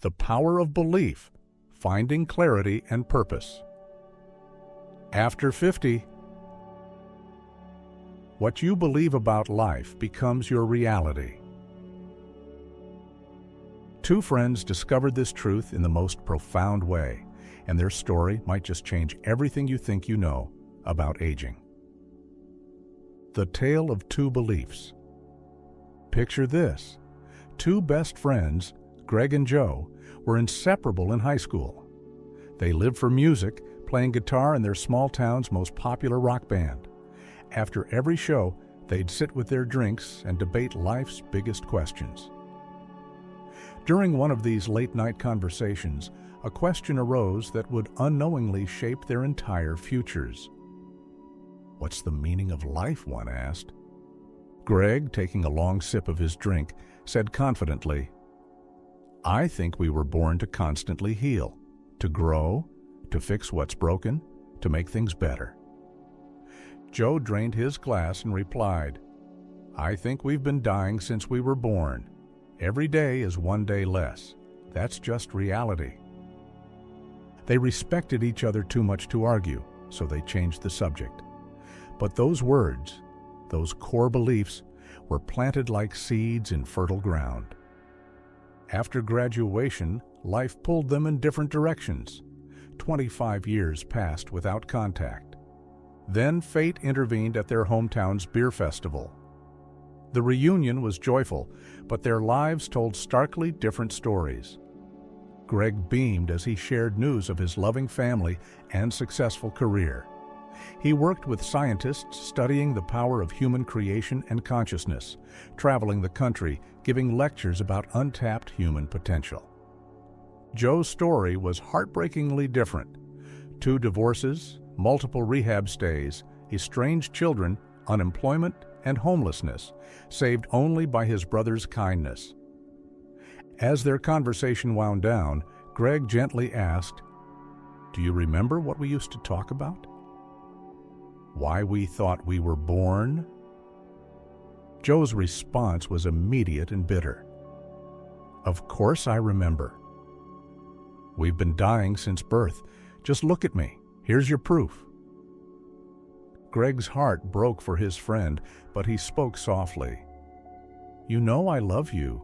The Power of Belief, Finding Clarity and Purpose. After 50, what you believe about life becomes your reality. Two friends discovered this truth in the most profound way, and their story might just change everything you think you know about aging. The Tale of Two Beliefs. Picture this. Two best friends, Greg and Joe, were inseparable in high school. They lived for music, playing guitar in their small town's most popular rock band. After every show, they'd sit with their drinks and debate life's biggest questions. During one of these late-night conversations, a question arose that would unknowingly shape their entire futures. "What's the meaning of life?" one asked. Greg, taking a long sip of his drink, said confidently, "I think we were born to constantly heal, to grow, to fix what's broken, to make things better." Joe drained his glass and replied, "I think we've been dying since we were born. Every day is one day less. That's just reality." They respected each other too much to argue, so they changed the subject. But those words, those core beliefs, were planted like seeds in fertile ground. After graduation, life pulled them in different directions. 25 years passed without contact. Then fate intervened at their hometown's beer festival. The reunion was joyful, but their lives told starkly different stories. Greg beamed as he shared news of his loving family and successful career. He worked with scientists studying the power of human creation and consciousness, traveling the country, giving lectures about untapped human potential. Joe's story was heartbreakingly different. 2 divorces, multiple rehab stays, estranged children, unemployment, and homelessness, saved only by his brother's kindness. As their conversation wound down, Greg gently asked, "Do you remember what we used to talk about? Why we thought we were born?" Joe's response was immediate and bitter. "Of course I remember. We've been dying since birth. Just look at me. Here's your proof." Greg's heart broke for his friend, but he spoke softly. "You know I love you.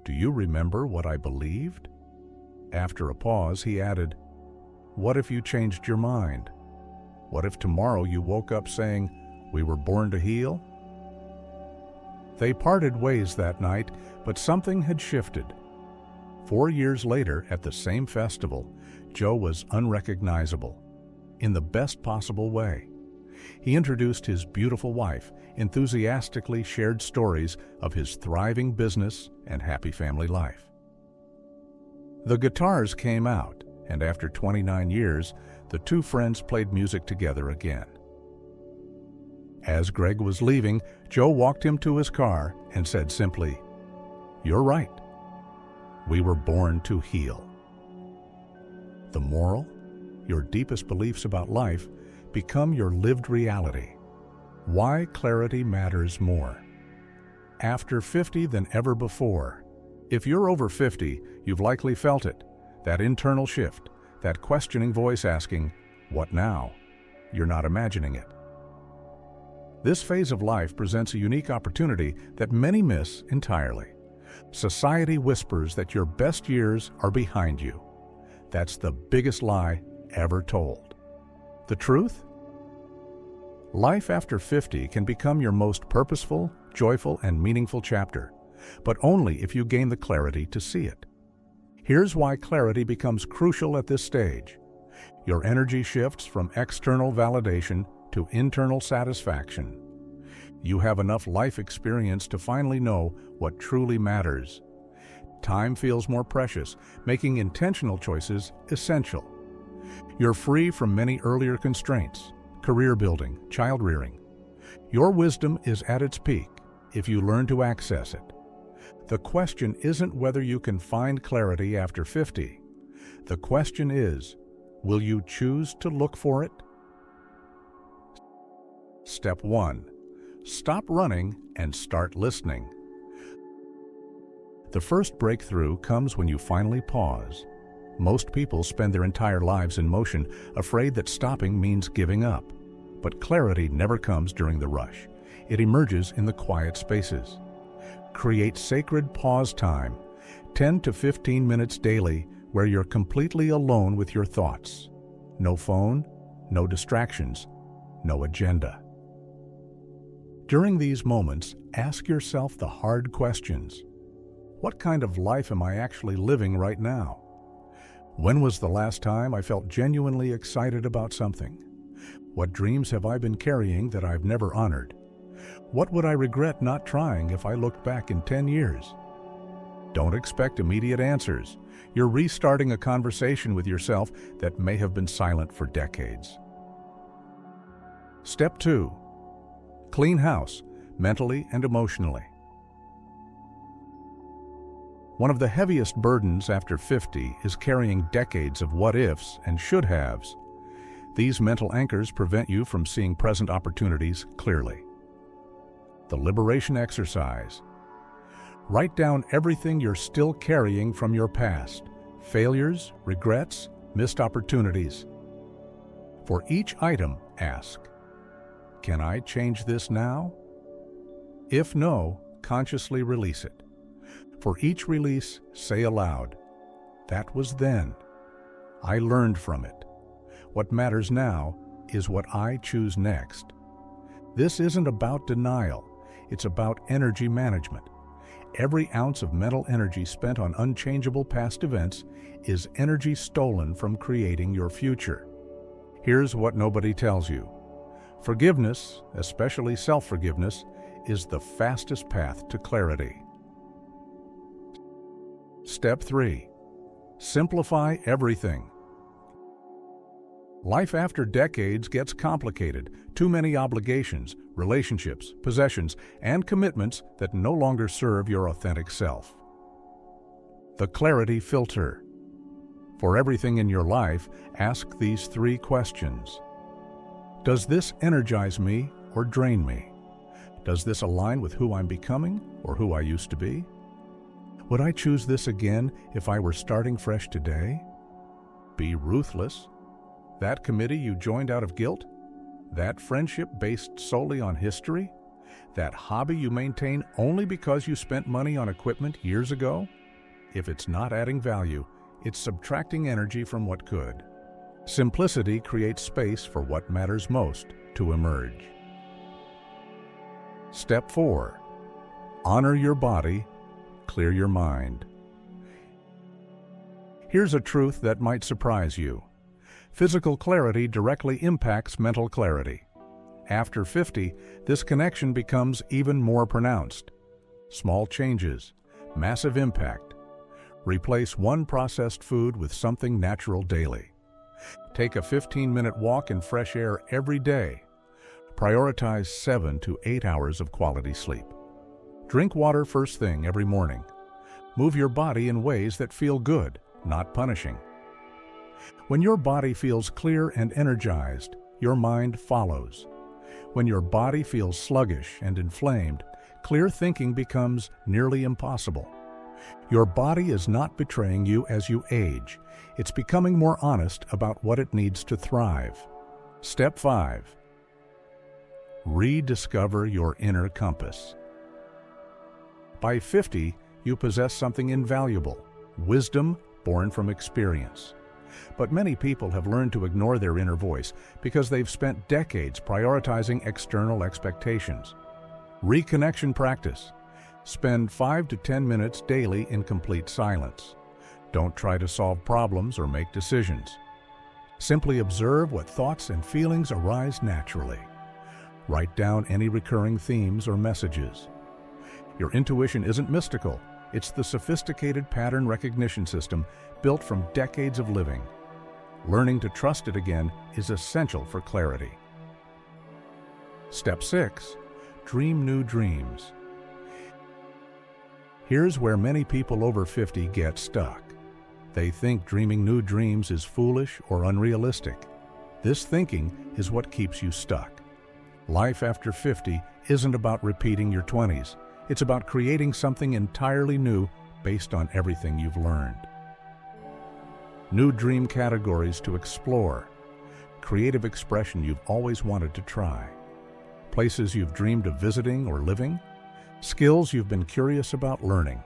Do you remember what I believed?" After a pause, he added, "What if you changed your mind? What if tomorrow you woke up saying, 'We were born to heal'?" They parted ways that night, but something had shifted. 4 years later, at the same festival, Joe was unrecognizable, in the best possible way. He introduced his beautiful wife, enthusiastically shared stories of his thriving business and happy family life. The guitars came out, and after 29 years, the two friends played music together again. As Greg was leaving, Joe walked him to his car and said simply, "You're right. We were born to heal." The moral? Your deepest beliefs about life become your lived reality. Why clarity matters more. After 50 than ever before. If you're over 50, you've likely felt it. That internal shift, that questioning voice asking, "What now?" You're not imagining it. This phase of life presents a unique opportunity that many miss entirely. Society whispers that your best years are behind you. That's the biggest lie ever told. The truth? Life after 50 can become your most purposeful, joyful, and meaningful chapter, but only if you gain the clarity to see it. Here's why clarity becomes crucial at this stage. Your energy shifts from external validation to internal satisfaction. You have enough life experience to finally know what truly matters. Time feels more precious, making intentional choices essential. You're free from many earlier constraints, career building, child rearing. Your wisdom is at its peak if you learn to access it. The question isn't whether you can find clarity after 50. The question is, will you choose to look for it? Step 1. Stop running and start listening. The first breakthrough comes when you finally pause. Most people spend their entire lives in motion, afraid that stopping means giving up. But clarity never comes during the rush. It emerges in the quiet spaces. Create sacred pause time, 10 to 15 minutes daily, where you're completely alone with your thoughts. No phone, no distractions, no agenda. During these moments, ask yourself the hard questions. What kind of life am I actually living right now? When was the last time I felt genuinely excited about something? What dreams have I been carrying that I've never honored? What would I regret not trying if I looked back in 10 years? Don't expect immediate answers. You're restarting a conversation with yourself that may have been silent for decades. Step 2. Clean house, mentally and emotionally. One of the heaviest burdens after 50 is carrying decades of what-ifs and should-haves. These mental anchors prevent you from seeing present opportunities clearly. The liberation exercise. Write down everything you're still carrying from your past: failures, regrets, missed opportunities. For each item, ask, can I change this now? If no, consciously release it. For each release, say aloud, that was then. I learned from it. What matters now is what I choose next. This isn't about denial. It's about energy management. Every ounce of mental energy spent on unchangeable past events is energy stolen from creating your future. Here's what nobody tells you. Forgiveness, especially self-forgiveness, is the fastest path to clarity. Step 3. Simplify everything. Life after decades gets complicated. Too many obligations, relationships, possessions, and commitments that no longer serve your authentic self. The clarity filter. For everything in your life, ask these 3 questions. Does this energize me or drain me? Does this align with who I'm becoming or who I used to be? Would I choose this again if I were starting fresh today? Be ruthless. That committee you joined out of guilt? That friendship based solely on history? That hobby you maintain only because you spent money on equipment years ago? If it's not adding value, it's subtracting energy from what could. Simplicity creates space for what matters most to emerge. Step 4. Honor your body. Clear your mind. Here's a truth that might surprise you. Physical clarity directly impacts mental clarity. After 50, this connection becomes even more pronounced. Small changes, massive impact. Replace one processed food with something natural daily. Take a 15-minute walk in fresh air every day. Prioritize 7 to 8 hours of quality sleep. Drink water first thing every morning. Move your body in ways that feel good, not punishing. When your body feels clear and energized, your mind follows. When your body feels sluggish and inflamed, clear thinking becomes nearly impossible. Your body is not betraying you as you age. It's becoming more honest about what it needs to thrive. Step 5. Rediscover your inner compass. By 50, you possess something invaluable, wisdom born from experience. But many people have learned to ignore their inner voice because they've spent decades prioritizing external expectations. Reconnection practice. Spend 5 to 10 minutes daily in complete silence. Don't try to solve problems or make decisions. Simply observe what thoughts and feelings arise naturally. Write down any recurring themes or messages. Your intuition isn't mystical. It's the sophisticated pattern recognition system built from decades of living. Learning to trust it again is essential for clarity. Step 6. Dream new dreams. Here's where many people over 50 get stuck. They think dreaming new dreams is foolish or unrealistic. This thinking is what keeps you stuck. Life after 50 isn't about repeating your 20s. It's about creating something entirely new based on everything you've learned. New dream categories to explore, creative expression you've always wanted to try, places you've dreamed of visiting or living, skills you've been curious about learning,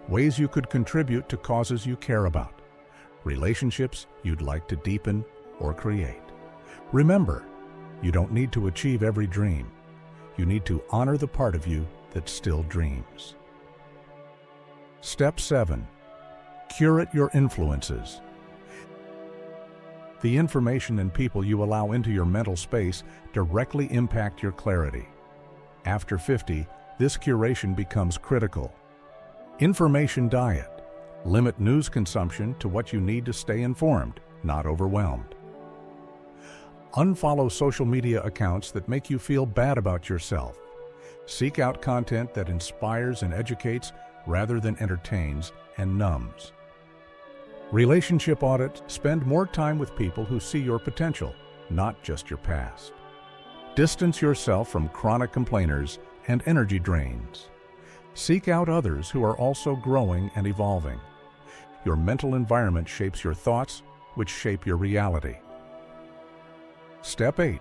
ways you could contribute to causes you care about, relationships you'd like to deepen or create. Remember, you don't need to achieve every dream. You need to honor the part of you that still dreams. Step 7. Curate your influences. The information and people you allow into your mental space directly impact your clarity. After 50, this curation becomes critical. Information diet. Limit news consumption to what you need to stay informed, not overwhelmed. Unfollow social media accounts that make you feel bad about yourself. Seek out content that inspires and educates rather than entertains and numbs. Relationship audit. Spend more time with people who see your potential, not just your past. Distance yourself from chronic complainers and energy drains. Seek out others who are also growing and evolving. Your mental environment shapes your thoughts, which shape your reality. Step 8.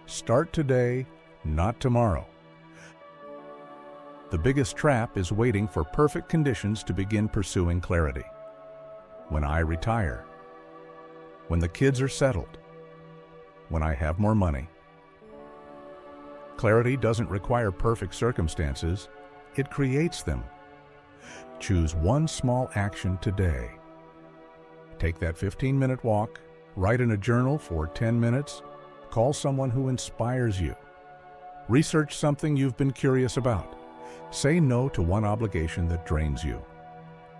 Start today, not tomorrow. The biggest trap is waiting for perfect conditions to begin pursuing clarity. When I retire, when the kids are settled, when I have more money. Clarity doesn't require perfect circumstances, it creates them. Choose one small action today. Take that 15-minute walk, write in a journal for 10 minutes, call someone who inspires you. Research something you've been curious about. Say no to one obligation that drains you.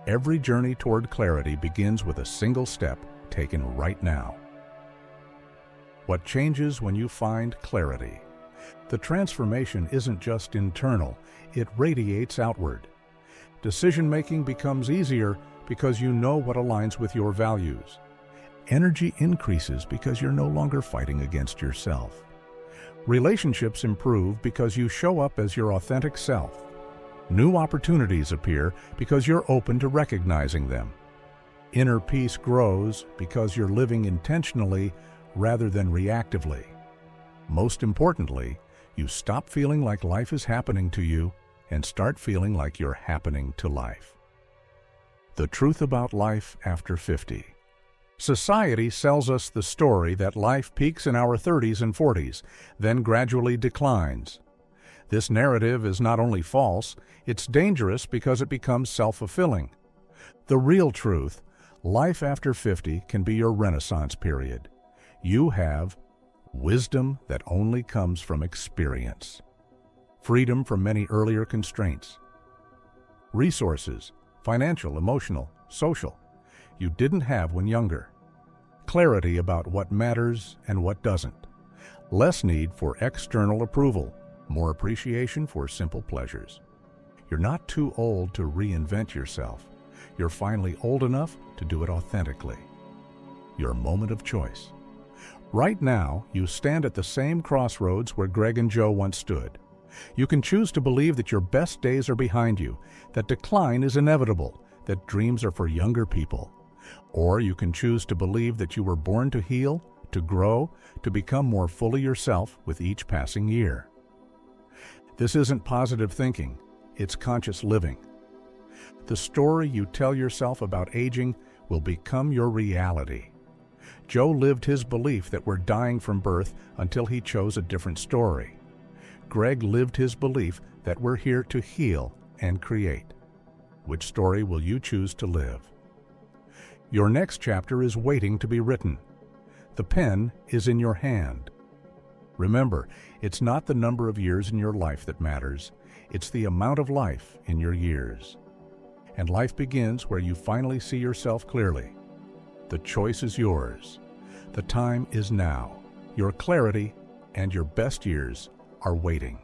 Every journey toward clarity begins with a single step taken right now. What changes when you find clarity? The transformation isn't just internal, it radiates outward. Decision-making becomes easier because you know what aligns with your values. Energy increases because you're no longer fighting against yourself. Relationships improve because you show up as your authentic self. New opportunities appear because you're open to recognizing them. Inner peace grows because you're living intentionally rather than reactively. Most importantly, you stop feeling like life is happening to you and start feeling like you're happening to life. The truth about life after 50. Society sells us the story that life peaks in our 30s and 40s, then gradually declines. This narrative is not only false, it's dangerous because it becomes self-fulfilling. The real truth, life after 50 can be your renaissance period. You have wisdom that only comes from experience, freedom from many earlier constraints, resources, financial, emotional, social, you didn't have when younger, clarity about what matters and what doesn't, less need for external approval, more appreciation for simple pleasures. You're not too old to reinvent yourself. You're finally old enough to do it authentically. Your moment of choice. Right now, you stand at the same crossroads where Greg and Joe once stood. You can choose to believe that your best days are behind you, that decline is inevitable, that dreams are for younger people. Or you can choose to believe that you were born to heal, to grow, to become more fully yourself with each passing year. This isn't positive thinking, it's conscious living. The story you tell yourself about aging will become your reality. Joe lived his belief that we're dying from birth until he chose a different story. Greg lived his belief that we're here to heal and create. Which story will you choose to live? Your next chapter is waiting to be written. The pen is in your hand. Remember, it's not the number of years in your life that matters. It's the amount of life in your years. And life begins where you finally see yourself clearly. The choice is yours. The time is now. Your clarity and your best years are waiting.